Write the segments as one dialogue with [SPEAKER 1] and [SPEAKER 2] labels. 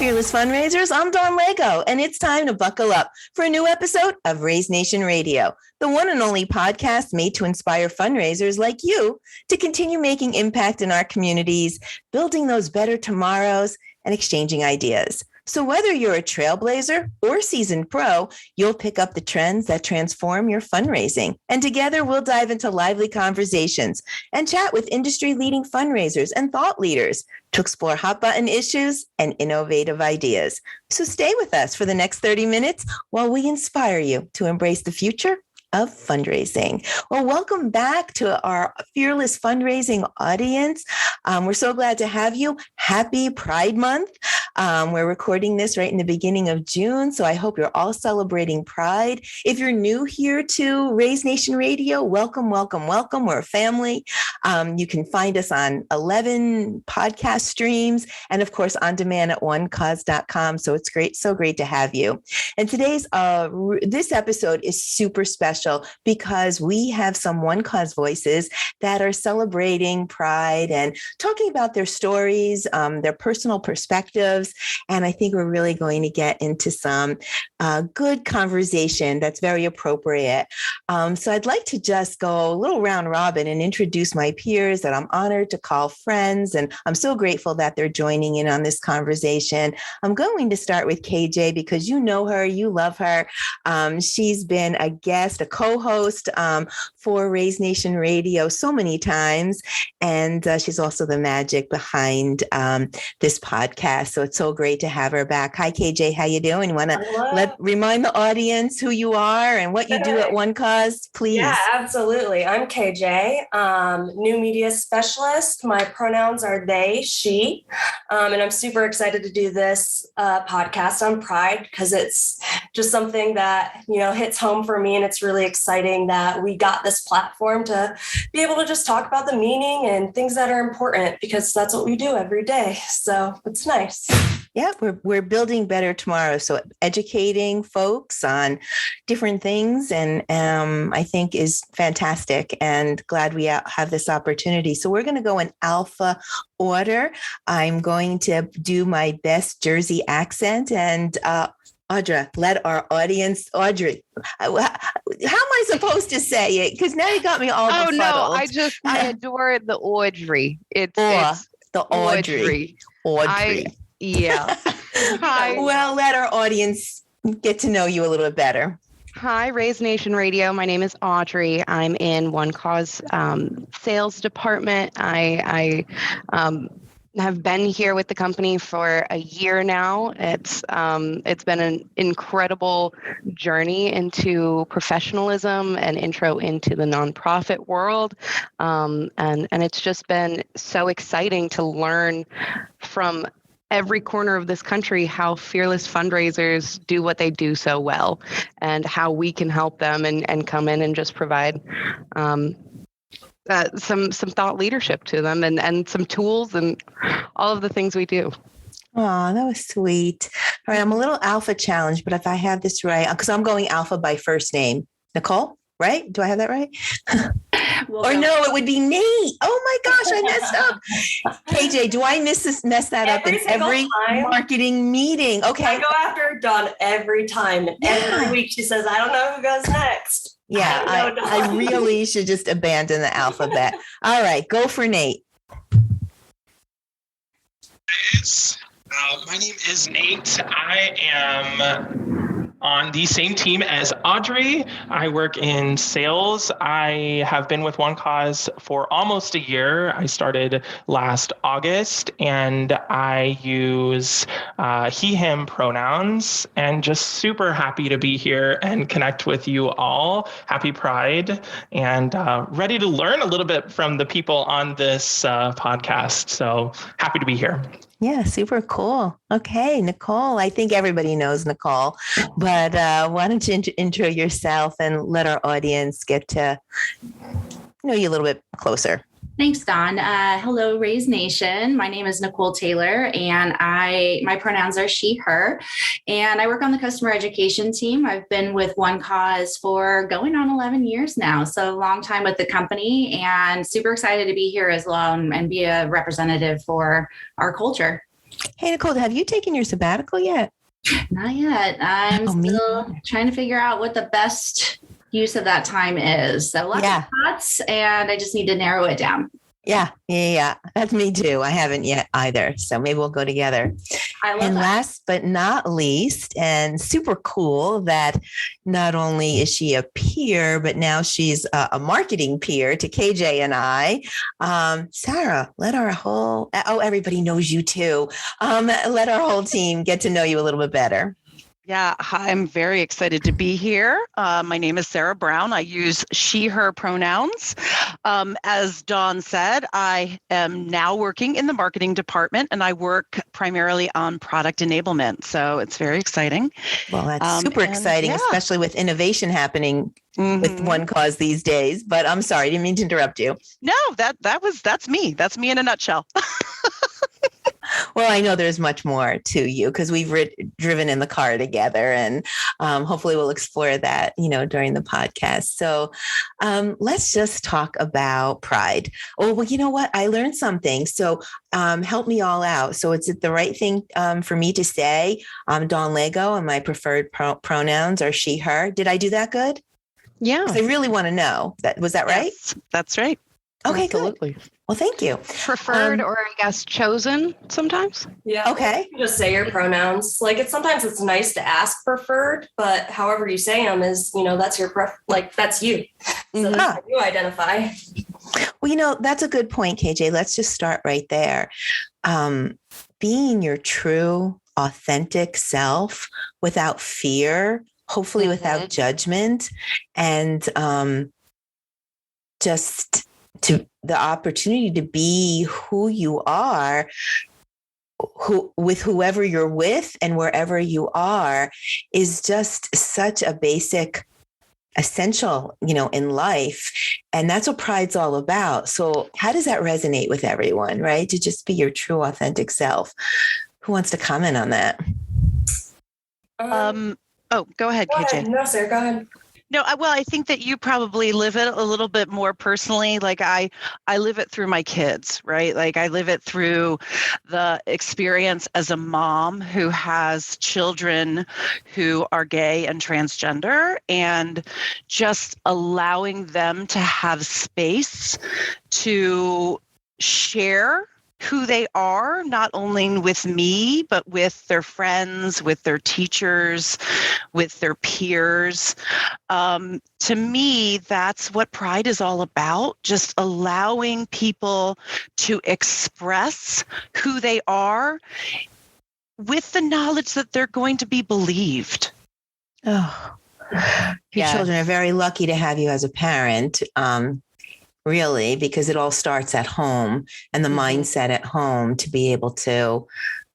[SPEAKER 1] Fearless Fundraisers. I'm Dawn Lego, and it's time to buckle up for a new episode of Raise Nation Radio, the one and only podcast made to inspire fundraisers like you to continue making impact in our communities, building those better tomorrows, and exchanging ideas. So whether you're a trailblazer or seasoned pro, you'll pick up the trends that transform your fundraising. And together we'll dive into lively conversations and chat with industry-leading fundraisers and thought leaders to explore hot-button issues and innovative ideas. So stay with us for the next 30 minutes while we inspire you to embrace the future of fundraising. Well, welcome back to our Fearless Fundraising audience. We're so glad to have you. Happy Pride Month. We're recording this right in the beginning of June, so I hope you're all celebrating Pride. If you're new here to Raise Nation Radio, welcome, welcome, welcome. We're a family. You can find us on 11 podcast streams and, of course, on demand at OneCause.com. So it's great, so great to have you. And today's this episode is super special because we have some OneCause voices that are celebrating Pride and talking about their stories, their personal perspectives. And I think we're really going to get into some good conversation that's very appropriate. So I'd like to just go a little round robin and introduce my peers that I'm honored to call friends. And I'm so grateful that they're joining in on this conversation. I'm going to start with KJ because you know her, you love her. She's been a guest, a co-host for Raise Nation Radio so many times. And she's also the magic behind this podcast. So it's so great to have her back. Hi, KJ. How you doing? You want to remind the audience who you are and what you do at OneCause, please?
[SPEAKER 2] Yeah, absolutely. I'm KJ, new media specialist. My pronouns are they, she, and I'm super excited to do this podcast on Pride because it's just something that, hits home for me. And it's really exciting that we got this platform to be able to just talk about the meaning and things that are important because that's what we do every day. So it's nice.
[SPEAKER 1] Yeah, we're building better tomorrow. So educating folks on different things and I think is fantastic and glad we have this opportunity. So we're going to go in alpha order. I'm going to do my best Jersey accent and Audrey, let our audience, Audrey, how am I supposed to say it? Because now you got me all befuddled.
[SPEAKER 3] No, I adore the Audrey. It's
[SPEAKER 1] the Audrey.
[SPEAKER 3] Yeah. Hi.
[SPEAKER 1] Well, let our audience get to know you a little bit better.
[SPEAKER 3] Hi, Raise Nation Radio. My name is Audrey. I'm in OneCause sales department. I have been here with the company for a year now. It's been an incredible journey into professionalism and intro into the nonprofit world. And it's just been so exciting to learn from every corner of this country how fearless fundraisers do what they do so well and how we can help them and come in and just provide some thought leadership to them and some tools and all of the things we do.
[SPEAKER 1] Oh, that was sweet. All right. I'm a little alpha challenged, but if I have this right, because I'm going alpha by first name, Nicole, right? Do I have that right? Or no, it would be Nate. Oh my gosh, I messed up. KJ, do I mess that up in every marketing meeting? Okay.
[SPEAKER 2] I go after Dawn every time. And every week she says, I don't know who goes next.
[SPEAKER 1] Yeah, I really should just abandon the alphabet. All right, go for Nate.
[SPEAKER 4] My name is Nate. I am on the same team as Audrey. I work in sales. I have been with OneCause for almost a year. I started last August, and I use he, him pronouns, and just super happy to be here and connect with you all. Happy Pride, and ready to learn a little bit from the people on this podcast. So happy to be here.
[SPEAKER 1] Yeah, super cool. Okay, Nicole. I think everybody knows Nicole, but why don't you intro yourself and let our audience get to know you a little bit closer.
[SPEAKER 5] Thanks, Dawn. Hello, Raise Nation. My name is Nicole Taylor, and my pronouns are she, her, and I work on the customer education team. I've been with OneCause for going on 11 years now, so a long time with the company, and super excited to be here as well and be a representative for our culture.
[SPEAKER 1] Hey, Nicole, have you taken your sabbatical yet?
[SPEAKER 5] Not yet. I'm still trying to figure out what the best use of that time is. So lots of thoughts, and I just need to narrow it down.
[SPEAKER 1] Yeah. That's me too. I haven't yet either. So maybe we'll go together.
[SPEAKER 5] I love
[SPEAKER 1] and
[SPEAKER 5] that.
[SPEAKER 1] Last but not least, and super cool that not only is she a peer, but now she's a marketing peer to KJ and I. Sarah, let our whole, everybody knows you too. Let our whole team get to know you a little bit better.
[SPEAKER 6] Yeah, I'm very excited to be here. My name is Sarah Brown. I use she, her pronouns. As Dawn said, I am now working in the marketing department, and I work primarily on product enablement. So it's very exciting.
[SPEAKER 1] Well, that's super exciting, especially with innovation happening with OneCause these days. But I'm sorry, I didn't mean to interrupt you.
[SPEAKER 6] No, that's me. That's me in a nutshell.
[SPEAKER 1] Well, I know there's much more to you because we've driven in the car together, and hopefully we'll explore that, during the podcast. So let's just talk about pride. Oh, well, you know what? I learned something. So help me all out. So is it the right thing for me to say I'm Dawn Lego and my preferred pronouns are she, her? Did I do that good?
[SPEAKER 3] Yeah.
[SPEAKER 1] I really want to know. Was that right?
[SPEAKER 6] Yes, that's right.
[SPEAKER 1] Okay,
[SPEAKER 3] absolutely.
[SPEAKER 1] Good. Well, thank you.
[SPEAKER 3] Preferred or I guess chosen sometimes.
[SPEAKER 2] Yeah.
[SPEAKER 1] Okay.
[SPEAKER 2] You just say your pronouns. Sometimes it's nice to ask preferred, but however you say them is, that's your that's you. So that's how you identify.
[SPEAKER 1] Well, that's a good point, KJ. Let's just start right there. Being your true, authentic self without fear, hopefully without judgment, and just to the opportunity to be who you are, with whoever you're with and wherever you are, is just such a basic essential, in life. And that's what pride's all about. So how does that resonate with everyone, right? To just be your true, authentic self. Who wants to comment on that?
[SPEAKER 6] Go ahead, KJ.
[SPEAKER 2] No, sir, go ahead.
[SPEAKER 6] No, I think that you probably live it a little bit more personally. I live it through my kids, right? I live it through the experience as a mom who has children who are gay and transgender, and just allowing them to have space to share who they are, not only with me, but with their friends, with their teachers, with their peers. To me, that's what pride is all about, just allowing people to express who they are with the knowledge that they're going to be believed.
[SPEAKER 1] Oh, your children are very lucky to have you as a parent. Really, because it all starts at home, and the mindset at home to be able to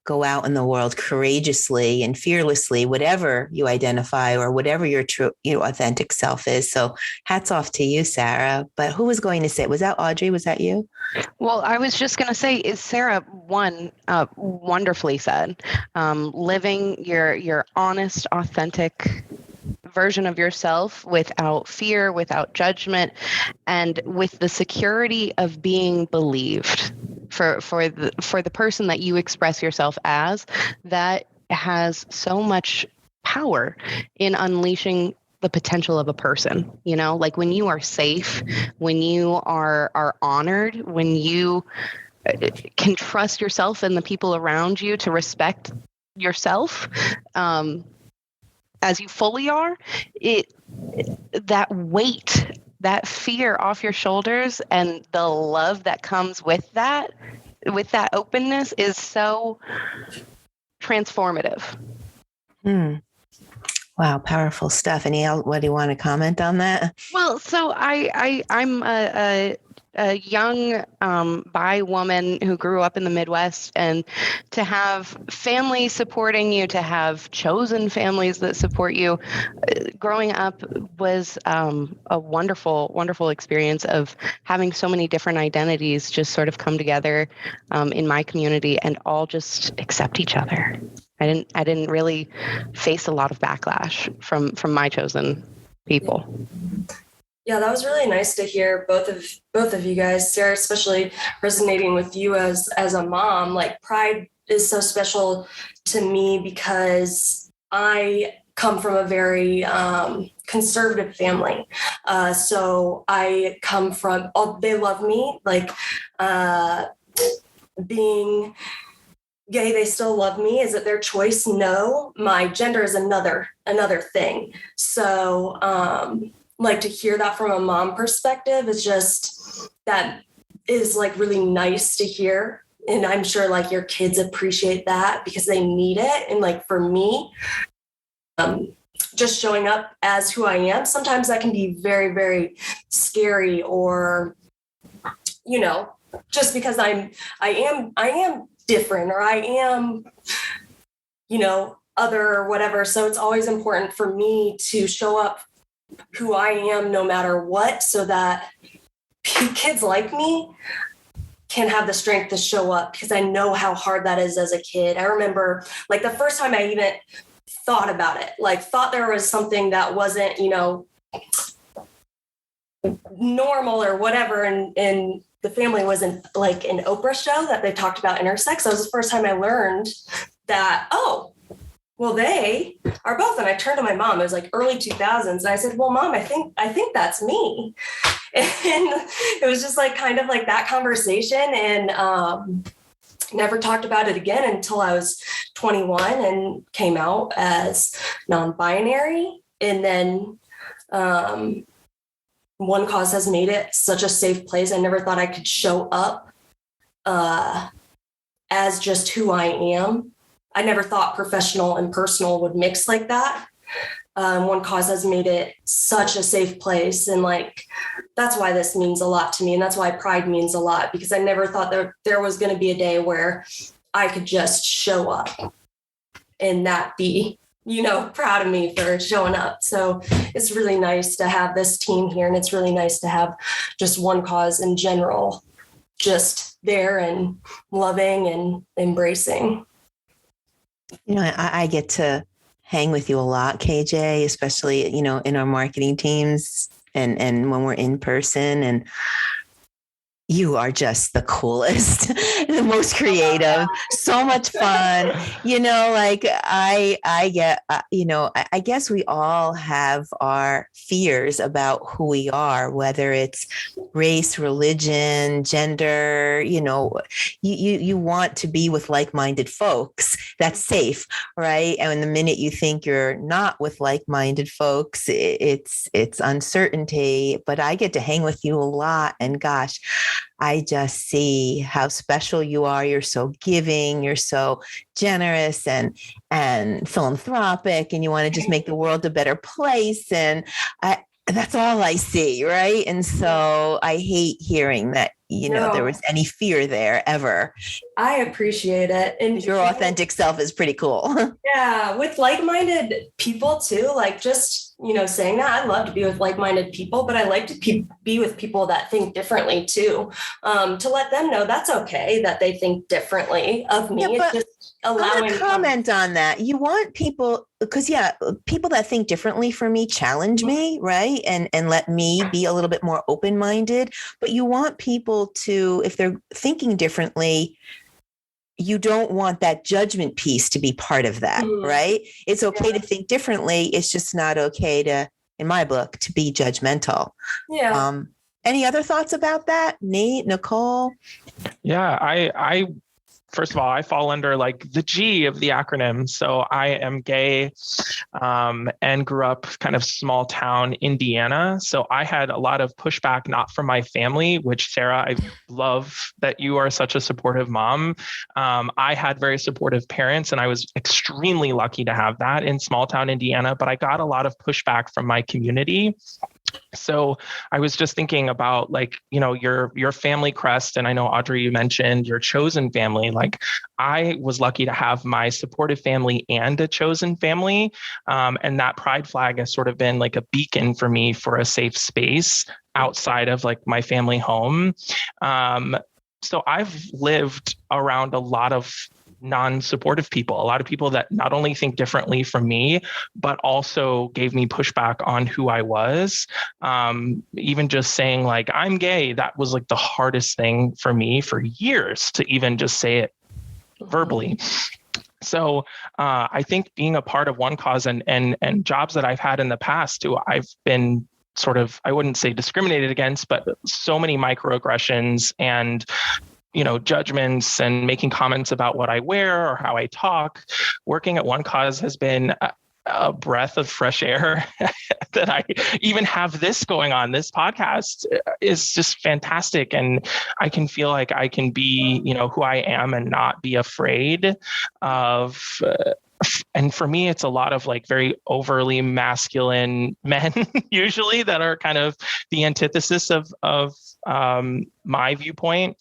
[SPEAKER 1] go out in the world courageously and fearlessly, whatever you identify or whatever your true, authentic self is. So hats off to you, Sarah. But who was going to say, was that Audrey? Was that you?
[SPEAKER 3] Well, I was just going to say, is Sarah wonderfully said, living your honest, authentic version of yourself without fear, without judgment, and with the security of being believed for the person that you express yourself as. That has so much power in unleashing the potential of a person. When you are safe, when you are honored, when you can trust yourself and the people around you to respect yourself, as you fully are, that weight, that fear off your shoulders, and the love that comes with that openness is so transformative.
[SPEAKER 1] Wow, powerful stuff. What do you want to comment on that?
[SPEAKER 3] Well, so I'm a young bi woman who grew up in the Midwest, and to have family supporting you, to have chosen families that support you, growing up was a wonderful, wonderful experience of having so many different identities just sort of come together in my community and all just accept each other. I didn't really face a lot of backlash from my chosen people.
[SPEAKER 2] Yeah, that was really nice to hear both of you guys, Sarah, especially resonating with you as a mom. Pride is so special to me because I come from a very conservative family. So I come from, they love me, like being gay, they still love me. Is it their choice? No. My gender is another thing. So like to hear that from a mom perspective is just, that is like really nice to hear. And I'm sure like your kids appreciate that because they need it. And like for me, just showing up as who I am, sometimes that can be very, very scary, or, you know, just because I am different, or I am, you know, other or whatever. So it's always important for me to show up who I am no matter what, so that kids like me can have the strength to show up, because I know how hard that is as a kid. I remember like the first time I even thought about it, like thought there was something that wasn't, you know, normal or whatever. And the family was in like an Oprah show that they talked about intersex. So it was the first time I learned that, oh, well, they are both. And I turned to my mom, it was like early 2000s. And I said, well, Mom, I think that's me. And it was just like kind of like that conversation. And never talked about it again until I was 21 and came out as non-binary. And then OneCause has made it such a safe place. I never thought I could show up as just who I am. I never thought professional and personal would mix like that. OneCause has made it such a safe place. And like, that's why this means a lot to me. And that's why Pride means a lot, because I never thought there was going to be a day where I could just show up and not be, you know, proud of me for showing up. So it's really nice to have this team here. And it's really nice to have just OneCause in general, just there and loving and embracing.
[SPEAKER 1] You know, I get to hang with you a lot, KJ, especially, you know, in our marketing teams and when we're in person, and you are just the coolest, the most creative, so much fun. You know, like I get, you know, I guess we all have our fears about who we are, whether it's race, religion, gender. You know, you want to be with like-minded folks. That's safe, right? And the minute you think you're not with like-minded folks, it's uncertainty. But I get to hang with you a lot, and gosh, I just see how special you are. You're so giving, you're so generous and philanthropic, and you want to just make the world a better place. And that's all I see, right? And so I hate hearing that, you know, there was any fear there ever.
[SPEAKER 2] I appreciate it. And
[SPEAKER 1] your authentic self is pretty cool.
[SPEAKER 2] Yeah, with like-minded people too, like just, you know, saying that, I love to be with like-minded people, but I like to be with people that think differently too, to let them know that's okay that they think differently of me.
[SPEAKER 1] Yeah,
[SPEAKER 2] it's just allowing.
[SPEAKER 1] Comment on that. You want people, because people that think differently for me challenge me, right? And let me be a little bit more open-minded. But you want people to, if they're thinking differently, you don't want that judgment piece to be part of that, right? It's okay to think differently. It's just not okay to, in my book, to be judgmental.
[SPEAKER 2] Yeah.
[SPEAKER 1] Any other thoughts about that? Nate, Nicole?
[SPEAKER 4] Yeah, I first of all, I fall under like the G of the acronym. So I am gay and grew up kind of small town Indiana. So I had a lot of pushback, not from my family, which Sarah, I love that you are such a supportive mom. I had very supportive parents, and I was extremely lucky to have that in small town Indiana, but I got a lot of pushback from my community. So I was just thinking about, like, you know, your family crest. And I know, Audrey, you mentioned your chosen family. Like, I was lucky to have my supportive family and a chosen family. And that pride flag has sort of been like a beacon for me for a safe space outside of like my family home. So I've lived around a lot of non-supportive people, a lot of people that not only think differently from me, but also gave me pushback on who I was. Even just saying like, I'm gay, that was like the hardest thing for me for years to even just say it verbally. So I think being a part of OneCause and jobs that I've had in the past too, I've been sort of, I wouldn't say discriminated against, but so many microaggressions and judgments and making comments about what I wear or how I talk. Working at OneCause has been a breath of fresh air. That I even have this going on. This podcast is just fantastic. And I can feel like I can be, who I am and not be afraid of. And for me, it's a lot of like very overly masculine men usually that are kind of the antithesis of my viewpoint.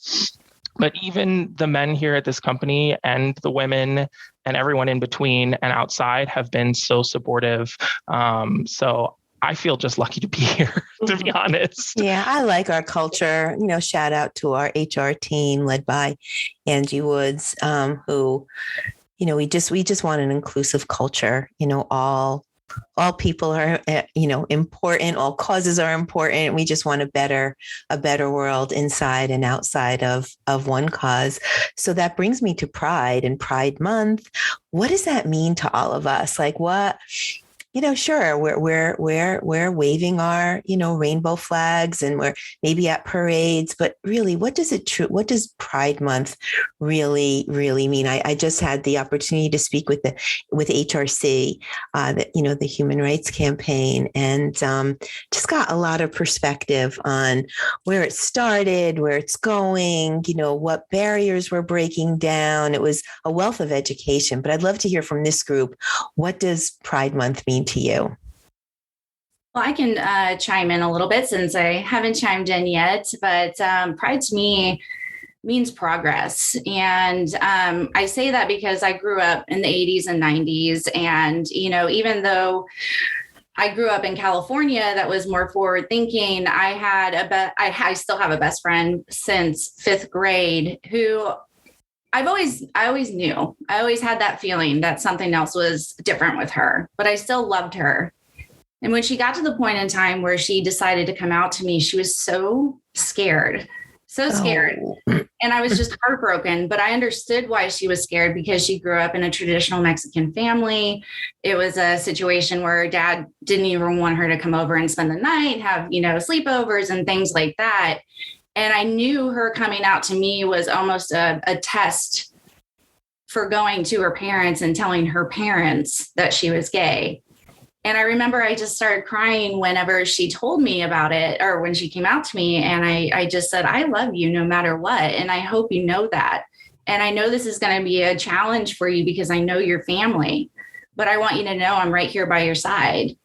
[SPEAKER 4] But even the men here at this company and the women and everyone in between and outside have been so supportive. So I feel just lucky to be here, to be honest.
[SPEAKER 1] Yeah, I like our culture. Shout out to our HR team led by Angie Woods, who, we just want an inclusive culture. All people are, important. All causes are important. We just want a better world inside and outside of OneCause. So that brings me to Pride and Pride Month. What does that mean to all of us? Like what? Sure, we're waving our, rainbow flags and we're maybe at parades, but really, what does Pride Month really mean? I just had the opportunity to speak with HRC, the Human Rights Campaign, and just got a lot of perspective on where it started, where it's going, what barriers we're breaking down. It was a wealth of education, but I'd love to hear from this group. What does Pride Month mean to you?
[SPEAKER 5] Well, I can chime in a little bit since I haven't chimed in yet, but Pride to me means progress. And I say that because I grew up in the 80s and 90s. And, even though I grew up in California that was more forward thinking, I still have a best friend since 5th grade who I always knew. I always had that feeling that something else was different with her, but I still loved her. And when she got to the point in time where she decided to come out to me, she was so scared. And I was just heartbroken, but I understood why she was scared because she grew up in a traditional Mexican family. It was a situation where her dad didn't even want her to come over and spend the night, have, sleepovers and things like that. And I knew her coming out to me was almost a test for going to her parents and telling her parents that she was gay. And I remember I just started crying whenever she told me about it or when she came out to me. And I just said, I love you no matter what. And I hope you know that. And I know this is going to be a challenge for you because I know your family, but I want you to know I'm right here by your side.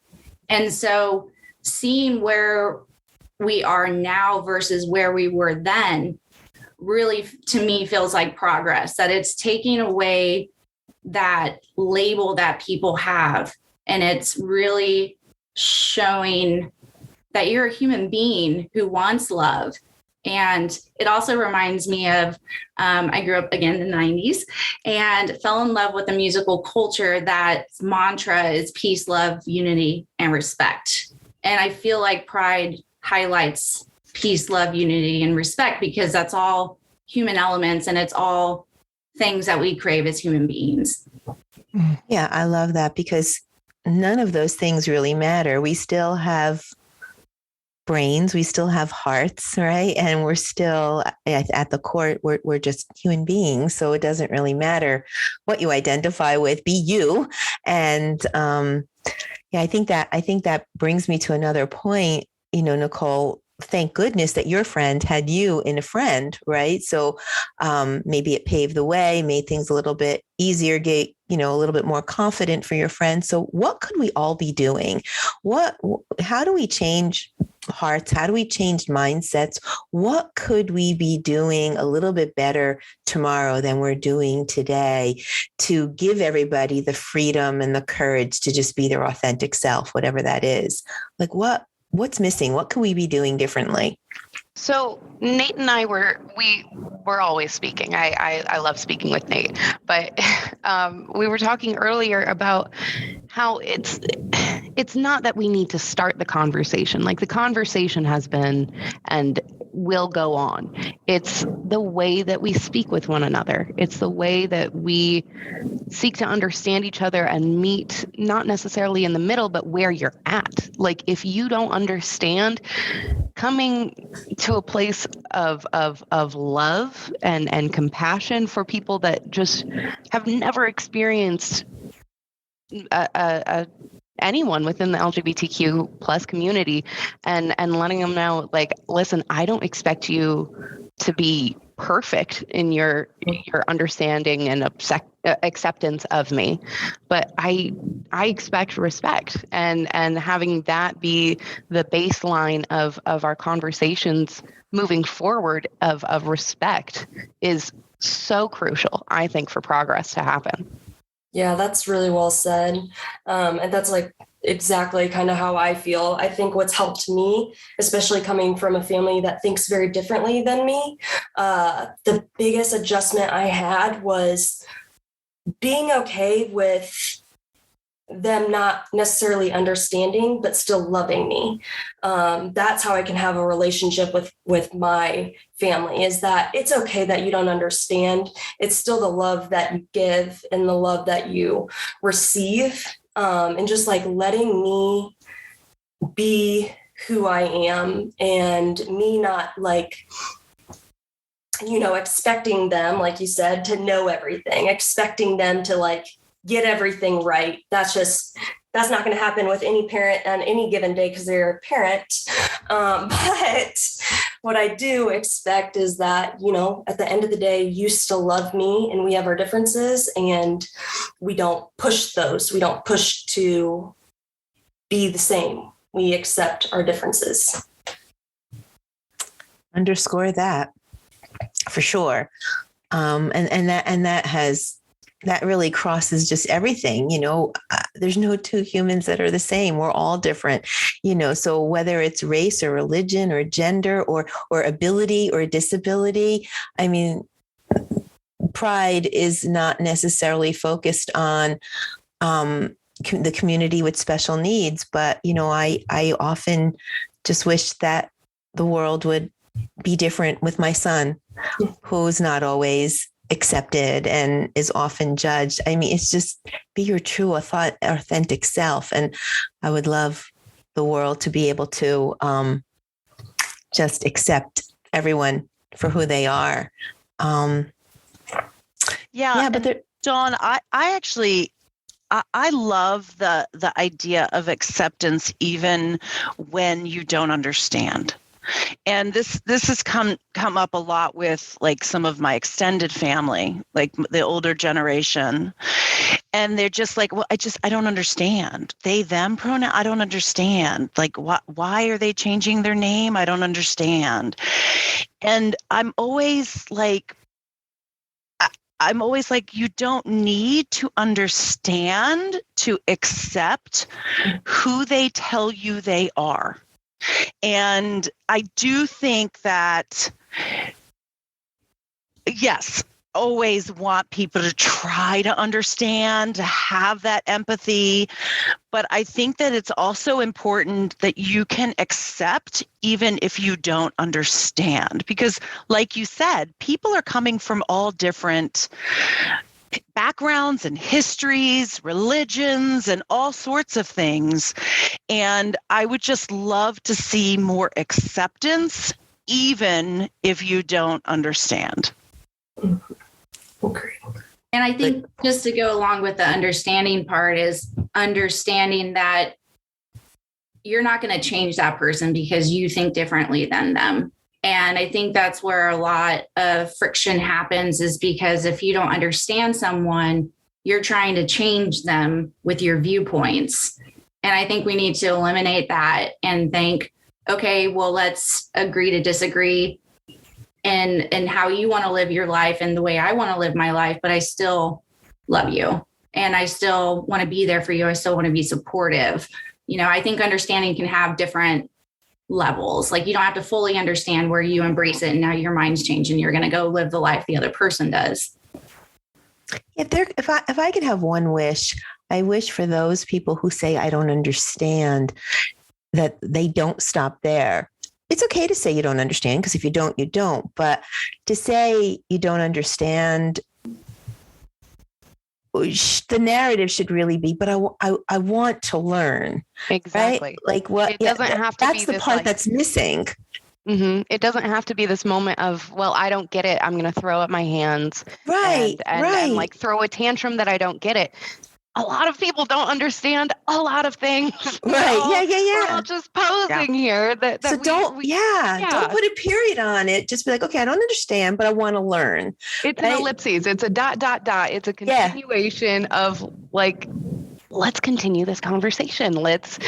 [SPEAKER 5] And so seeing where we are now versus where we were then really, to me, feels like progress, that it's taking away that label that people have. And it's really showing that you're a human being who wants love. And it also reminds me of, I grew up again in the 90s and fell in love with the musical culture that mantra is peace, love, unity, and respect. And I feel like Pride highlights peace, love, unity, and respect because that's all human elements and it's all things that we crave as human beings.
[SPEAKER 1] Yeah, I love that because none of those things really matter. We still have brains, we still have hearts, right? And we're still at the core, we're just human beings. So it doesn't really matter what you identify with, be you. And I think that brings me to another point, Nicole. Thank goodness that your friend had you in a friend, right? So maybe it paved the way, made things a little bit easier, get, a little bit more confident for your friend. So what could we all be doing? How do we change hearts? How do we change mindsets? What could we be doing a little bit better tomorrow than we're doing today to give everybody the freedom and the courage to just be their authentic self, whatever that is? Like what's missing? What can we be doing differently?
[SPEAKER 3] So Nate and I we're always speaking. I love speaking with Nate, but we were talking earlier about how it's not that we need to start the conversation. Like the conversation has been and will go on. It's the way that we speak with one another. It's the way that we seek to understand each other and meet, not necessarily in the middle, but where you're at. Like if you don't understand, coming to a place of love and compassion for people that just have never experienced anyone within the LGBTQ plus community, and letting them know, like, listen, I don't expect you to be perfect in your understanding and acceptance of me, but I expect respect, and having that be the baseline of our conversations moving forward of respect is so crucial, I think, for progress to happen.
[SPEAKER 2] Yeah, that's really well said. And that's like exactly kind of how I feel. I think what's helped me, especially coming from a family that thinks very differently than me, the biggest adjustment I had was being okay with them not necessarily understanding, but still loving me. That's how I can have a relationship with my family, is that it's okay that you don't understand. It's still the love that you give and the love that you receive. And just like letting me be who I am, and me not like, expecting them, like you said, to know everything, expecting them to like get everything right. That's not going to happen with any parent on any given day because they're a parent. But what I do expect is that, at the end of the day, you still love me and we have our differences, and we don't push those. We don't push to be the same. We accept our differences.
[SPEAKER 1] Underscore that for sure. That really crosses just everything, there's no two humans that are the same. We're all different, so whether it's race or religion or gender or ability or disability, I mean, Pride is not necessarily focused on the community with special needs, but, I often just wish that the world would be different with my son, who's not always accepted and is often judged. I mean, it's just be your true, authentic self. And I would love the world to be able to just accept everyone for who they are.
[SPEAKER 6] But Dawn, I actually love the idea of acceptance even when you don't understand. And this has come up a lot with like some of my extended family, like the older generation. And they're just like, well, I don't understand. They, them pronoun, I don't understand. Like, why are they changing their name? I don't understand. And I'm always like, you don't need to understand to accept who they tell you they are. And I do think that, yes, always want people to try to understand, to have that empathy. But I think that it's also important that you can accept even if you don't understand. Because like you said, people are coming from all different backgrounds and histories, religions, and all sorts of things. And I would just love to see more acceptance, even if you don't understand.
[SPEAKER 2] Okay.
[SPEAKER 5] And I think just to go along with the understanding part is understanding that you're not going to change that person because you think differently than them. And I think that's where a lot of friction happens, is because if you don't understand someone, you're trying to change them with your viewpoints. And I think we need to eliminate that and think, okay, well, let's agree to disagree and how you want to live your life and the way I want to live my life, but I still love you and I still want to be there for you. I still want to be supportive. I think understanding can have different levels. Like you don't have to fully understand where you embrace it and now your mind's changed and you're going to go live the life the other person does.
[SPEAKER 1] If I could have one wish, I wish for those people who say, I don't understand, that they don't stop there. It's okay to say you don't understand, because if you don't, you don't. But to say you don't understand, the narrative should really be, but I want to learn.
[SPEAKER 3] Exactly.
[SPEAKER 1] Right? Like what?
[SPEAKER 3] It doesn't have to
[SPEAKER 1] that's
[SPEAKER 3] be
[SPEAKER 1] the
[SPEAKER 3] this,
[SPEAKER 1] part
[SPEAKER 3] like,
[SPEAKER 1] that's missing.
[SPEAKER 3] It doesn't have to be this moment of, well, I don't get it, I'm going to throw up my hands
[SPEAKER 1] Right.
[SPEAKER 3] and like throw a tantrum that I don't get it. A lot of people don't understand a lot of things.
[SPEAKER 1] Right.
[SPEAKER 3] We're all just posing here.
[SPEAKER 1] So don't put a period on it. Just be like, okay, I don't understand, but I want to learn.
[SPEAKER 3] It's an ellipses. It's a ... It's a continuation of like, let's continue this conversation. Let's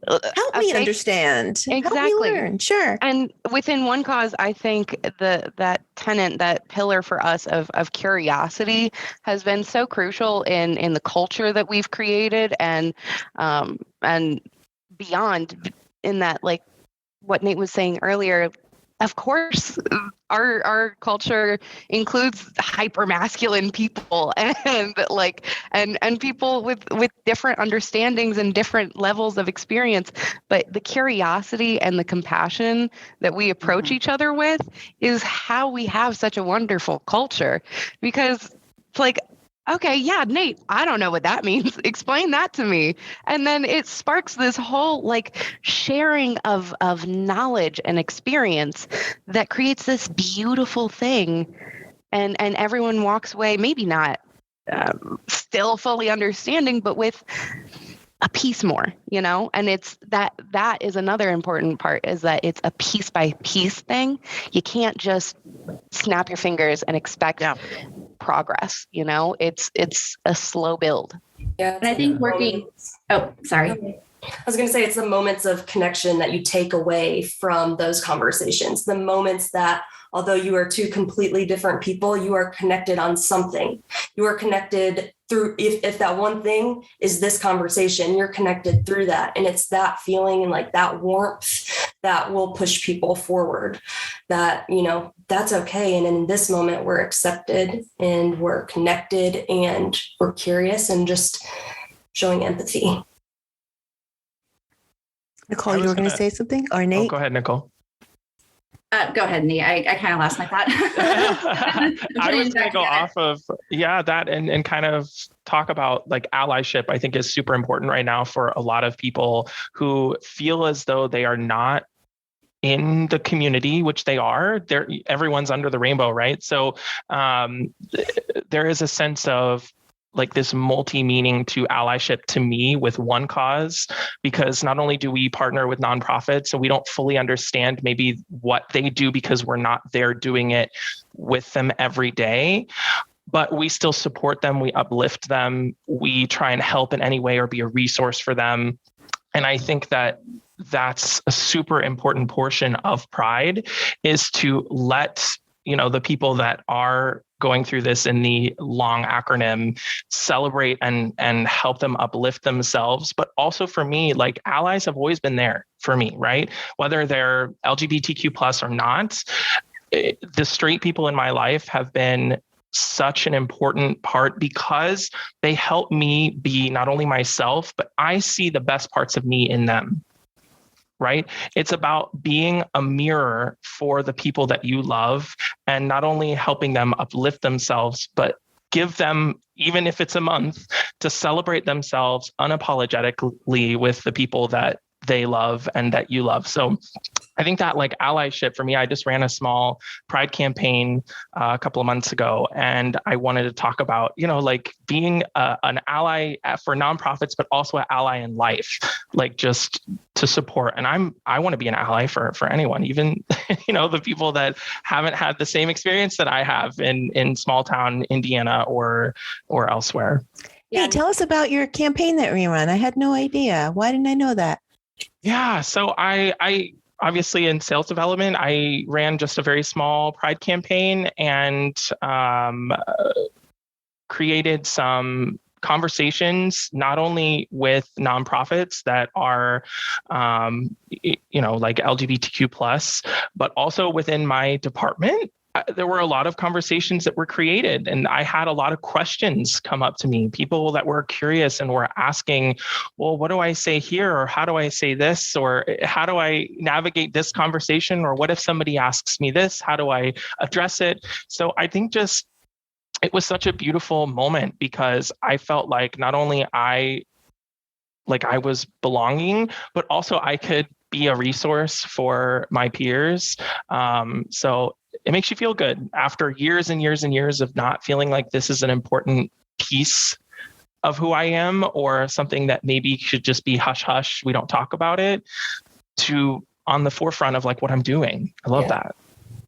[SPEAKER 1] help me understand.
[SPEAKER 3] Exactly.
[SPEAKER 1] Help me learn. Sure.
[SPEAKER 3] And within OneCause, I think that tenet, that pillar for us of curiosity has been so crucial in the culture that we've created and beyond, in that, like what Nate was saying earlier. Of course, our culture includes hyper masculine people and people with different understandings and different levels of experience. But the curiosity and the compassion that we approach each other with is how we have such a wonderful culture. Because it's like, okay, yeah, Nate, I don't know what that means. Explain that to me. And then it sparks this whole like sharing of knowledge and experience that creates this beautiful thing. And everyone walks away, maybe not still fully understanding, but with a piece more, and it's that is another important part, is that it's a piece by piece thing. You can't just snap your fingers and expect progress. It's a slow build.
[SPEAKER 2] Yeah.
[SPEAKER 5] And I think sorry.
[SPEAKER 2] I was going to say, it's the moments of connection that you take away from those conversations, the moments that, although you are two completely different people, you are connected on something. You are connected through, if that one thing is this conversation, you're connected through that. And it's that feeling and like that warmth that will push people forward, that, that's okay. And in this moment, we're accepted and we're connected and we're curious and just showing empathy.
[SPEAKER 1] Nicole, you were going to say something? Or Nate?
[SPEAKER 4] Oh, go ahead, Nicole.
[SPEAKER 5] Go ahead, Nate. I kind of lost my thought.
[SPEAKER 4] I was going to go off of, that and kind of talk about like allyship. I think is super important right now for a lot of people who feel as though they are not in the community, which they are. Everyone's under the rainbow, right? So there is a sense of like this multi-meaning to allyship to me with OneCause, because not only do we partner with nonprofits, so we don't fully understand maybe what they do because we're not there doing it with them every day, but we still support them, we uplift them, we try and help in any way or be a resource for them. And I think that that's a super important portion of Pride, is to let the people that are going through this in the long acronym celebrate and help them uplift themselves. But also for me, like, allies have always been there for me, right? Whether they're LGBTQ plus or not, the straight people in my life have been such an important part, because they help me be not only myself, but I see the best parts of me in them. Right? It's about being a mirror for the people that you love, and not only helping them uplift themselves, but give them, even if it's a month, to celebrate themselves unapologetically with the people that they love and that you love. So I think that like allyship for me, I just ran a small Pride campaign a couple of months ago, and I wanted to talk about, like being an ally for nonprofits, but also an ally in life, like just to support. And I want to be an ally for anyone, even, the people that haven't had the same experience that I have in small town Indiana or elsewhere.
[SPEAKER 1] Hey, tell us about your campaign that we run. I had no idea. Why didn't I know that?
[SPEAKER 4] Yeah. So I obviously in sales development, I ran just a very small Pride campaign and created some conversations, not only with nonprofits that are, like LGBTQ plus, but also within my department. there were a lot of conversations that were created, and I had a lot of questions come up to me, people that were curious and were asking, well, what do I say here? Or how do I say this? Or how do I navigate this conversation? Or what if somebody asks me this? How do I address it? So I think it was such a beautiful moment, because I felt like not only I was belonging, but also I could be a resource for my peers. So it makes you feel good after years and years and years of not feeling like this is an important piece of who I am, or something that maybe should just be hush hush, we don't talk about it, to on the forefront of like what I'm doing. I love that.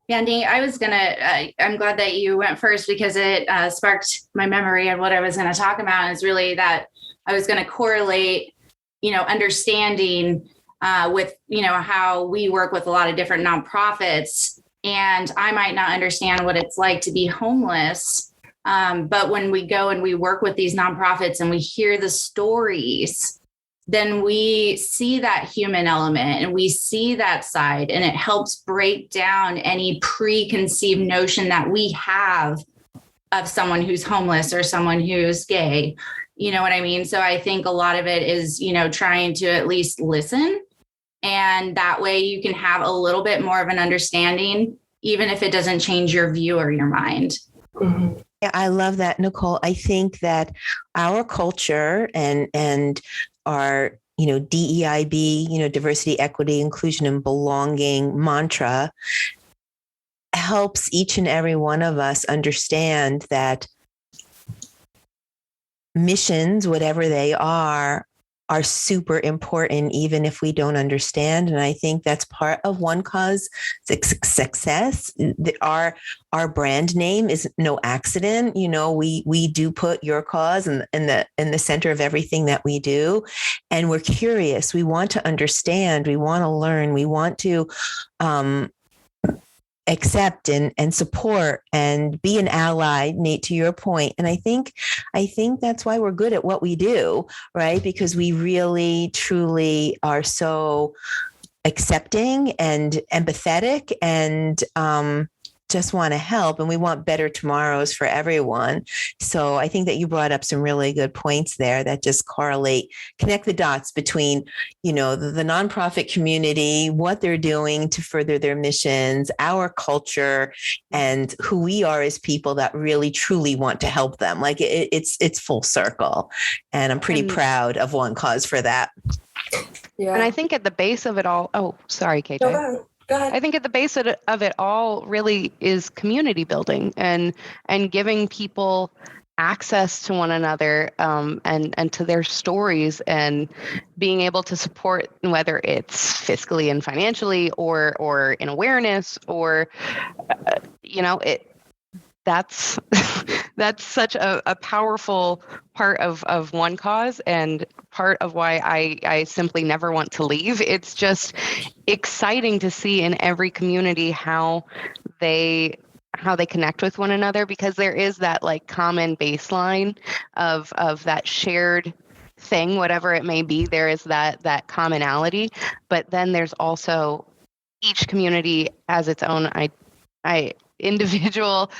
[SPEAKER 5] Yeah, Nate, I'm glad that you went first, because it sparked my memory of what I was going to talk about. Is really that I was going to correlate, understanding with, how we work with a lot of different nonprofits, and I might not understand what it's like to be homeless. But when we go and we work with these nonprofits and we hear the stories, then we see that human element and we see that side, and it helps break down any preconceived notion that we have of someone who's homeless or someone who's gay. You know what I mean? So I think a lot of it is, trying to at least listen. And that way you can have a little bit more of an understanding, even if it doesn't change your view or your mind.
[SPEAKER 2] Mm-hmm.
[SPEAKER 1] Yeah, I love that, Nicole. I think that our culture and our, DEIB, diversity, equity, inclusion, and belonging mantra helps each and every one of us understand that missions, whatever they are super important, even if we don't understand. And I think that's part of OneCause success. Our brand name is no accident. We do put your cause in the center of everything that we do. And we're curious. We want to understand. We want to learn. We want to accept and support and be an ally, Nate, to your point. And I think that's why we're good at what we do, right? Because we really, truly are so accepting and empathetic and just want to help, and we want better tomorrows for everyone. So I think that you brought up some really good points there that just connect the dots between, the nonprofit community, what they're doing to further their missions, our culture, and who we are as people that really truly want to help them. Like it's full circle. And I'm pretty proud of OneCause for that.
[SPEAKER 2] Yeah.
[SPEAKER 3] And I think at the base of it all, sorry, KJ.
[SPEAKER 2] Go ahead.
[SPEAKER 3] I think at the base of it all really is community building and giving people access to one another and to their stories, and being able to support, whether it's fiscally and financially or in awareness or, that's that's such a powerful part of OneCause, and part of why I simply never want to leave. It's just exciting to see in every community how they connect with one another, because there is that like common baseline of that shared thing, whatever it may be. There is that commonality, but then there's also each community has its own individual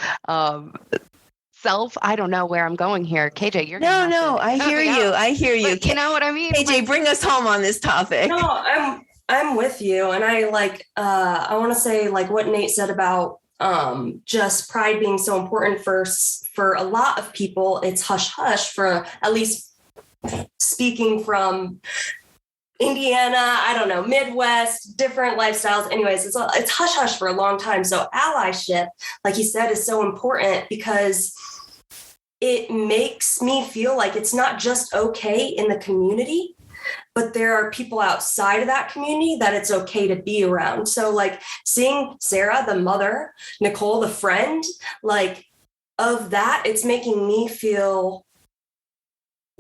[SPEAKER 3] self. I don't know where I'm going here. KJ, you're
[SPEAKER 1] No, I hear you. I hear you.
[SPEAKER 3] But you know what I mean?
[SPEAKER 1] KJ, bring us home on this topic.
[SPEAKER 2] No, I'm with you. And I want to say like what Nate said about just pride being so important for a lot of people. It's hush hush, for at least speaking from Indiana, I don't know, Midwest, different lifestyles. Anyways, it's hush hush for a long time. So allyship, like you said, is so important, because it makes me feel like it's not just okay in the community, but there are people outside of that community that it's okay to be around. So like seeing Sarah, the mother, Nicole, the friend, like of that, it's making me feel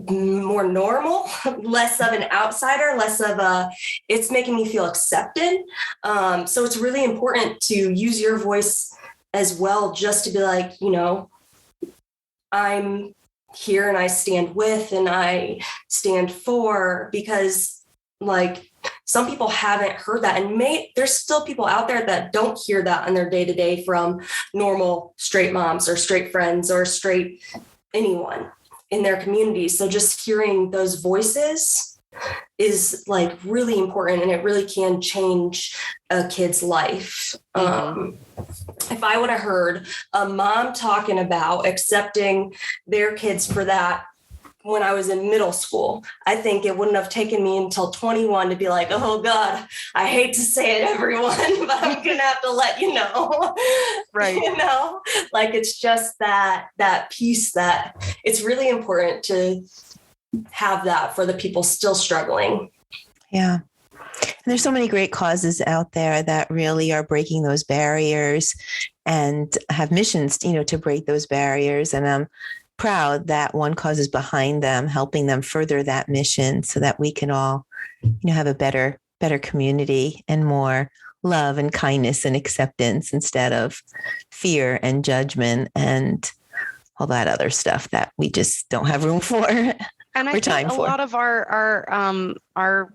[SPEAKER 2] more normal, less of an outsider, it's making me feel accepted. So it's really important to use your voice as well, just to be like, I'm here and I stand with and I stand for, because like some people haven't heard that, and there's still people out there that don't hear that in their day-to-day from normal straight moms or straight friends or straight anyone in their community. So just hearing those voices is like really important, and it really can change a kid's life. If I would have heard a mom talking about accepting their kids for that when I was in middle school, I think it wouldn't have taken me until 21 to be like, oh God, I hate to say it, everyone, but I'm going to have to let you know.
[SPEAKER 6] Right.
[SPEAKER 2] You know, like it's just that piece that it's really important to have that for the people still struggling.
[SPEAKER 1] Yeah. And there's so many great causes out there that really are breaking those barriers and have missions, to break those barriers. And I'm proud that OneCause is behind them, helping them further that mission so that we can all, have a better community and more love and kindness and acceptance instead of fear and judgment and all that other stuff that we just don't have room for.
[SPEAKER 3] And I think a lot of our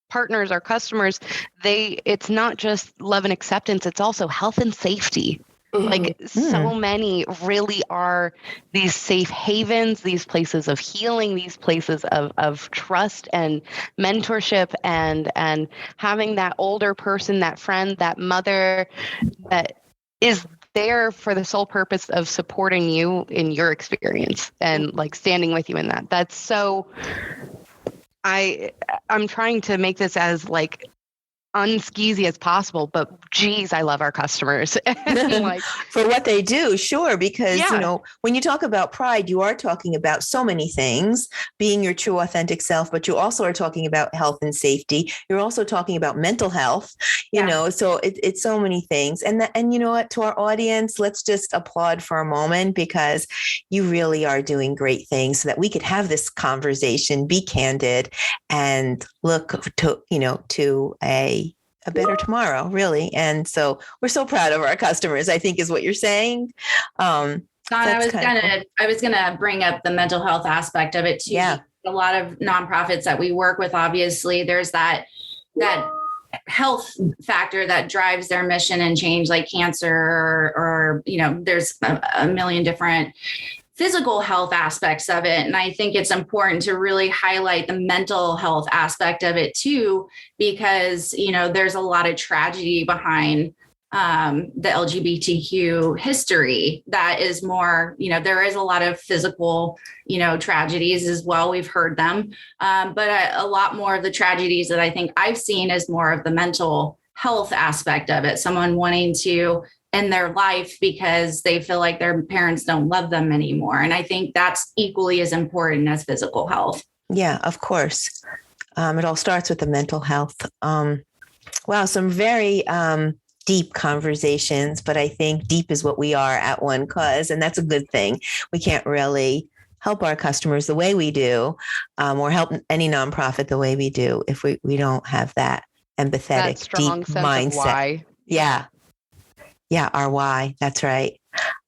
[SPEAKER 3] partners, our customers, it's not just love and acceptance, it's also health and safety. Like so many really are these safe havens, these places of healing, these places of trust and mentorship and having that older person, that friend, that mother that is there for the sole purpose of supporting you in your experience and like standing with you in that. That's so, I'm trying to make this as like unskeezy as possible, but geez, I love our customers. Like,
[SPEAKER 1] for what they do, sure, because when you talk about pride, you are talking about so many things, being your true authentic self, but you also are talking about health and safety. You're also talking about mental health, you know, so it's so many things. And you know what, to our audience, let's just applaud for a moment, because you really are doing great things so that we could have this conversation, be candid, and look to a better tomorrow, really. And so we're so proud of our customers, I think is what you're saying.
[SPEAKER 5] I was gonna bring up the mental health aspect of it too.
[SPEAKER 1] Yeah.
[SPEAKER 5] A lot of nonprofits that we work with, obviously, there's that health factor that drives their mission and change, like cancer or there's a million different physical health aspects of it. And I think it's important to really highlight the mental health aspect of it too, because, there's a lot of tragedy behind the LGBTQ history that is more, there is a lot of physical, tragedies as well. We've heard them. But a lot more of the tragedies that I think I've seen is more of the mental health aspect of it. Someone wanting to in their life because they feel like their parents don't love them anymore. And I think that's equally as important as physical health.
[SPEAKER 1] Yeah, of course. It all starts with the mental health. Wow, some very deep conversations, but I think deep is what we are at OneCause, and that's a good thing. We can't really help our customers the way we do, or help any nonprofit the way we do if we don't have that empathetic, deep mindset.
[SPEAKER 3] Why.
[SPEAKER 1] Yeah, our why. That's right.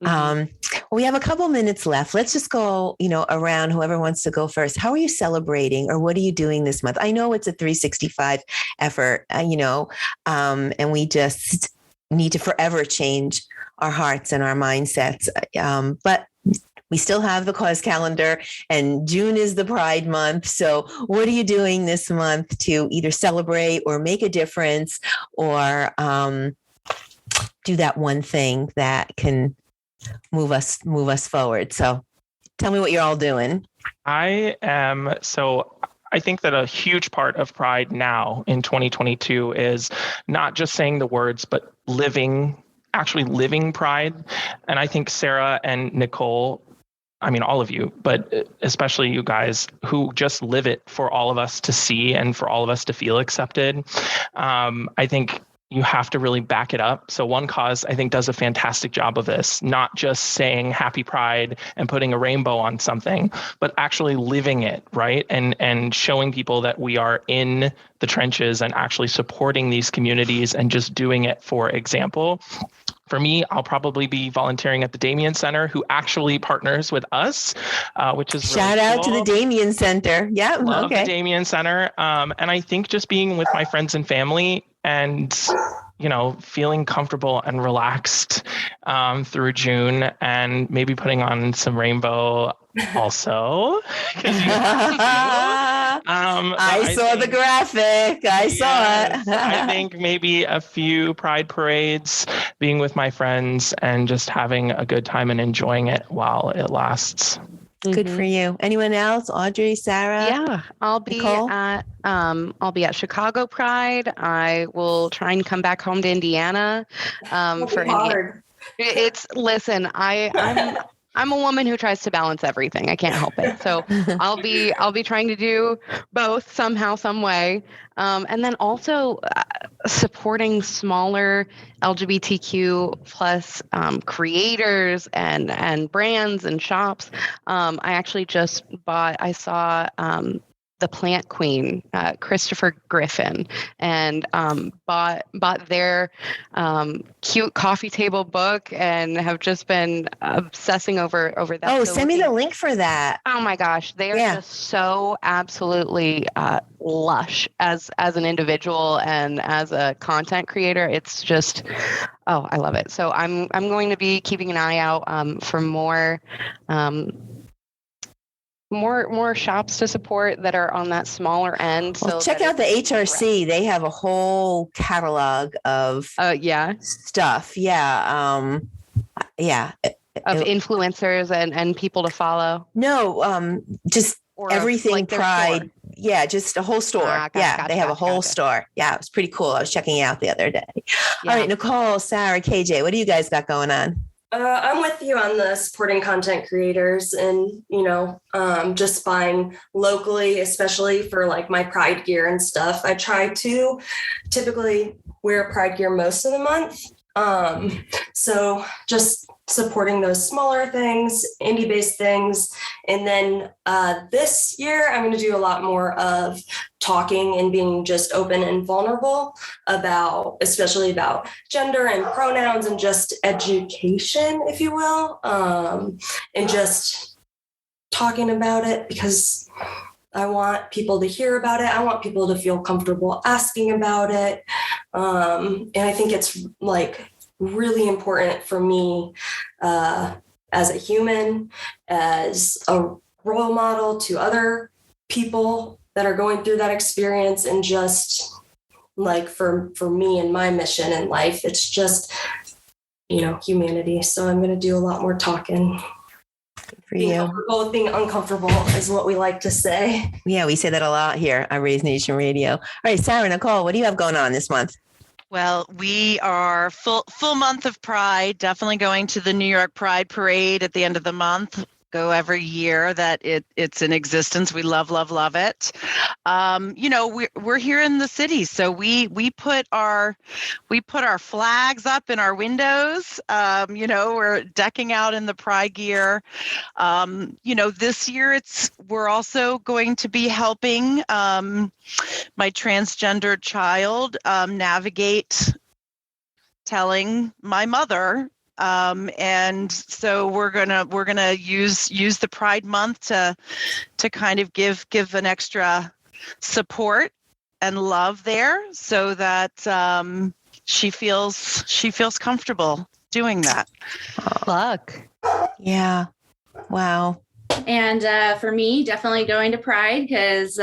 [SPEAKER 1] Well, we have a couple minutes left. Let's just go, around, whoever wants to go first. How are you celebrating, or what are you doing this month? I know it's a 365 effort, and we just need to forever change our hearts and our mindsets. But we still have the cause calendar, and June is the Pride month. So what are you doing this month to either celebrate or make a difference, or do that one thing that can move us forward? So tell me what you're all doing.
[SPEAKER 4] I think that a huge part of Pride now in 2022 is not just saying the words, but actually living Pride. And I think Sarah and Nicole, all of you, but especially you guys who just live it for all of us to see and for all of us to feel accepted. I think you have to really back it up. So OneCause, I think, does a fantastic job of this, not just saying Happy Pride and putting a rainbow on something, but actually living it, right? And showing people that we are in the trenches and actually supporting these communities and just doing it for example. For me, I'll probably be volunteering at the Damien Center, who actually partners with us, which is
[SPEAKER 1] Shout
[SPEAKER 4] really
[SPEAKER 1] out
[SPEAKER 4] cool.
[SPEAKER 1] to the Damien Center. Yeah.
[SPEAKER 4] Love
[SPEAKER 1] Okay.
[SPEAKER 4] the Damien Center. And I think just being with my friends and family and, feeling comfortable and relaxed through June, and maybe putting on some rainbow also.
[SPEAKER 1] I saw the graphic. I saw it.
[SPEAKER 4] I think maybe a few pride parades, being with my friends and just having a good time and enjoying it while it lasts.
[SPEAKER 1] Good for you. Anyone else? Audrey, Sarah?
[SPEAKER 3] Yeah, I'll be
[SPEAKER 1] Nicole?
[SPEAKER 3] at Chicago Pride. I will try and come back home to Indiana for
[SPEAKER 2] hard.
[SPEAKER 3] Listen, I'm a woman who tries to balance everything. I can't help it. So I'll be trying to do both somehow, some way. And then also supporting smaller LGBTQ plus creators and brands and shops. I actually just I saw the Plant Queen, Christopher Griffin, and bought their cute coffee table book, and have just been obsessing over that.
[SPEAKER 1] Oh,
[SPEAKER 3] so
[SPEAKER 1] send me the link for that.
[SPEAKER 3] Oh my gosh, they are just so absolutely lush as an individual and as a content creator. It's just, I love it. So I'm going to be keeping an eye out for more shops to support that are on that smaller end.
[SPEAKER 1] Well, check out the HRC. They have a whole catalog of stuff. Yeah.
[SPEAKER 3] Of influencers and people to follow.
[SPEAKER 1] No, just everything
[SPEAKER 3] like
[SPEAKER 1] Pride. Yeah, just a whole store. They have a whole store. Yeah, it was pretty cool. I was checking it out the other day. All right, Nicole, Sarah, KJ, what do you guys got going on?
[SPEAKER 2] I'm with you on the supporting content creators and, just buying locally, especially for like my Pride gear and stuff. I try to typically wear Pride gear most of the month. So just supporting those smaller things, indie-based things. And then this year, I'm going to do a lot more of talking and being just open and vulnerable especially about gender and pronouns and just education, if you will, and just talking about it, because I want people to hear about it. I want people to feel comfortable asking about it. And I think it's like really important for me as a human, as a role model to other people that are going through that experience, and just like for me and my mission in life, it's just, humanity. So I'm going to do a lot more talking.
[SPEAKER 1] For you.
[SPEAKER 2] Being uncomfortable is what we like to say.
[SPEAKER 1] Yeah, we say that a lot here on Raise Nation Radio. All right, Sarah, Nicole, what do you have going on this month?
[SPEAKER 6] Well, we are full month of Pride, definitely going to the New York Pride Parade at the end of the month. Go every year that it's in existence. We love it. We're here in the city, so we put our flags up in our windows. We're decking out in the Pride gear. This year we're also going to be helping my transgender child navigate telling my mother. And so we're gonna use the Pride Month to kind of give an extra support and love there, so that she feels comfortable doing that.
[SPEAKER 3] Luck.
[SPEAKER 1] Yeah. Wow.
[SPEAKER 5] And for me, definitely going to Pride, because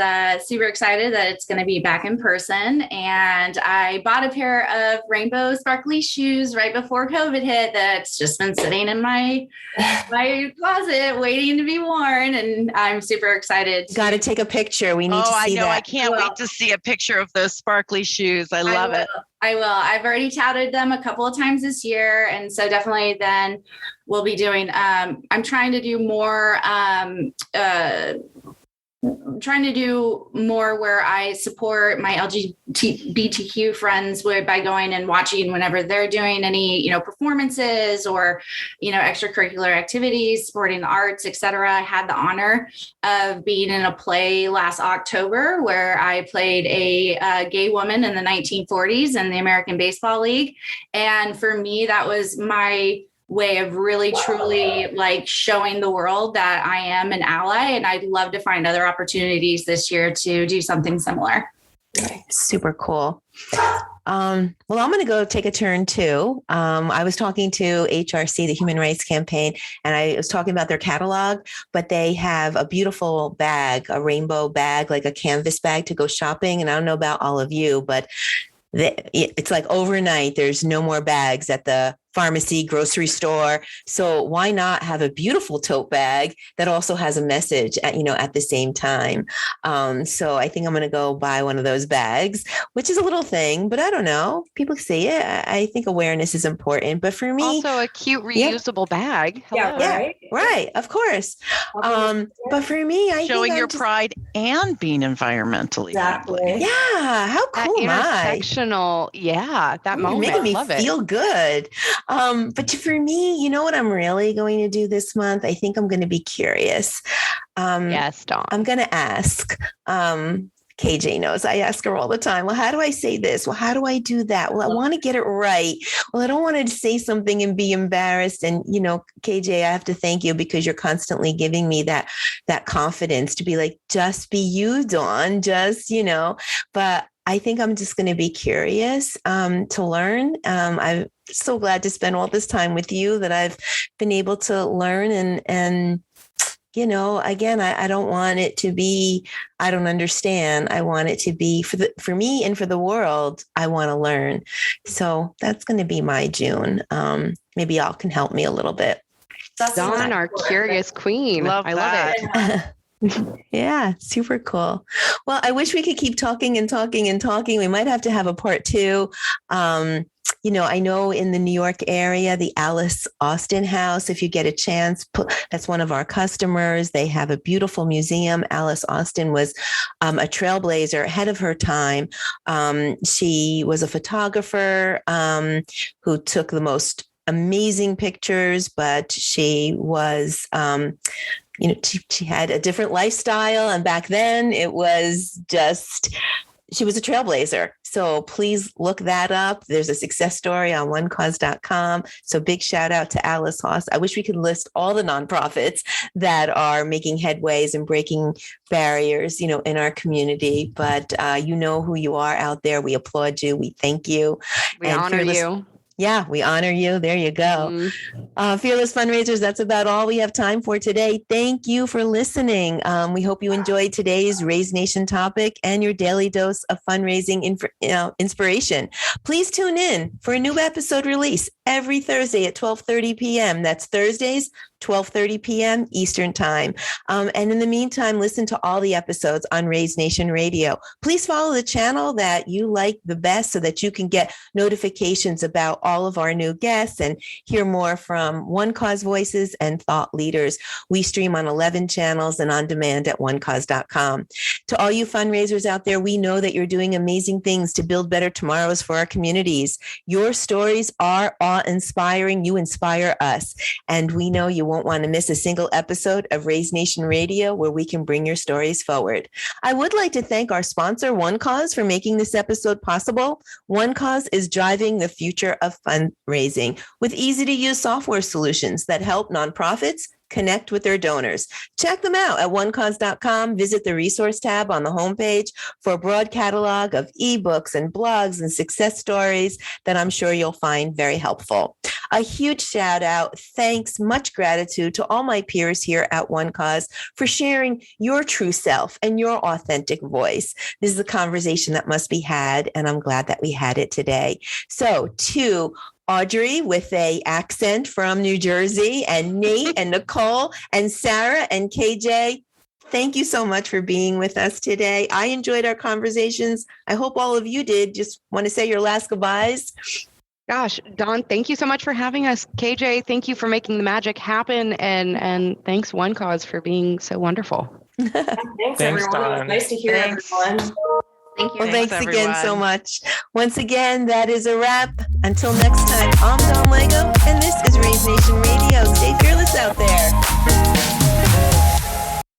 [SPEAKER 5] super excited that it's going to be back in person. And I bought a pair of rainbow sparkly shoes right before COVID hit that's just been sitting in my closet waiting to be worn. And I'm super excited.
[SPEAKER 1] Got to take a picture. We need to see that.
[SPEAKER 6] I can't wait to see a picture of those sparkly shoes. I love it.
[SPEAKER 5] I will. I've already touted them a couple of times this year. And so definitely then we'll be doing, I'm trying to do more trying to do more where I support my LGBTQ friends by going and watching whenever they're doing any, performances or, extracurricular activities, supporting the arts, etc. I had the honor of being in a play last October where I played a gay woman in the 1940s in the American Baseball League. And for me, that was my way of really truly like showing the world that I am an ally, and I'd love to find other opportunities this year to do something similar.
[SPEAKER 1] Super cool. Well, I'm going to go take a turn too. I was talking to HRC, the Human Rights Campaign, and I was talking about their catalog, but they have a beautiful bag, a rainbow bag, like a canvas bag to go shopping. And I don't know about all of you, but it's like overnight, there's no more bags at the pharmacy, grocery store. So why not have a beautiful tote bag that also has a message at the same time? So I think I'm going to go buy one of those bags, which is a little thing, but I don't know. People see it. I think awareness is important, but for me,
[SPEAKER 3] also a cute reusable bag.
[SPEAKER 2] Hello. Yeah,
[SPEAKER 1] right. Of course. But for me, I
[SPEAKER 6] showing
[SPEAKER 1] think
[SPEAKER 6] your pride and being environmentally friendly.
[SPEAKER 1] Yeah. How cool am I?
[SPEAKER 3] Intersectional. Yeah. That moment.
[SPEAKER 1] Making me
[SPEAKER 3] Love
[SPEAKER 1] feel good. But for me, you know what I'm really going to do this month? I think I'm going to be curious.
[SPEAKER 3] Yes, Dawn.
[SPEAKER 1] I'm going to ask. KJ knows I ask her all the time. Well, how do I say this? Well, how do I do that? Well, I want to get it right. Well, I don't want to say something and be embarrassed. And, KJ, I have to thank you because you're constantly giving me that confidence to be like, just be you, Dawn, but I think I'm just going to be curious to learn. I'm so glad to spend all this time with you that I've been able to learn and again, I don't want it to be, I don't understand. I want it to be for me and for the world. I want to learn. So that's going to be my June. Maybe y'all can help me a little bit.
[SPEAKER 3] Dawn, our curious queen. I love it.
[SPEAKER 1] Yeah, super cool. Well, I wish we could keep talking and talking and talking. We might have to have a part 2. I know in the New York area, the Alice Austin House, if you get a chance, that's one of our customers. They have a beautiful museum. Alice Austin was a trailblazer ahead of her time. She was a photographer who took the most amazing pictures, but she was she had a different lifestyle. And back then it was she was a trailblazer. So please look that up. There's a success story on OneCause.com. So big shout out to Alice Haas. I wish we could list all the nonprofits that are making headways and breaking barriers, in our community. But you know who you are out there. We applaud you. We thank you.
[SPEAKER 3] We honor you.
[SPEAKER 1] Yeah, we honor you. There you go. Mm-hmm. Fearless Fundraisers, that's about all we have time for today. Thank you for listening. We hope you enjoyed today's Raise Nation topic and your daily dose of fundraising inspiration. Please tune in for a new episode release every Thursday at 12:30 p.m. That's Thursdays, 12:30 p.m. Eastern Time. And in the meantime, listen to all the episodes on Raise Nation Radio. Please follow the channel that you like the best so that you can get notifications about all of our new guests and hear more from OneCause voices and thought leaders. We stream on 11 channels and on demand at OneCause.com. To all you fundraisers out there, we know that you're doing amazing things to build better tomorrows for our communities. Your stories are awe-inspiring. You inspire us. And we know you won't want to miss a single episode of Raise Nation Radio where we can bring your stories forward. I would like to thank our sponsor, OneCause, for making this episode possible. OneCause is driving the future of fundraising with easy-to-use software solutions that help nonprofits connect with their donors. Check them out at onecause.com. Visit the resource tab on the homepage for a broad catalog of ebooks and blogs and success stories that I'm sure you'll find very helpful. A huge shout out, thanks, much gratitude to all my peers here at OneCause for sharing your true self and your authentic voice. This is a conversation that must be had, and I'm glad that we had it today. So to Audrey with a accent from New Jersey, and Nate and Nicole and Sarah and KJ, thank you so much for being with us today. I enjoyed our conversations. I hope all of you did. Just want to say your last goodbyes.
[SPEAKER 3] Gosh, Dawn, thank you so much for having us. KJ, thank you for making the magic happen. And thanks OneCause for being so wonderful.
[SPEAKER 2] Thanks,
[SPEAKER 4] Thanks,
[SPEAKER 2] everyone. It was
[SPEAKER 4] Dawn.
[SPEAKER 2] nice to hear
[SPEAKER 6] Thanks.
[SPEAKER 2] everyone.
[SPEAKER 5] Thank you.
[SPEAKER 1] Well, thanks again so
[SPEAKER 6] everyone.
[SPEAKER 1] much. Once again, that is a wrap. Until next time, I'm Dawn Lego, and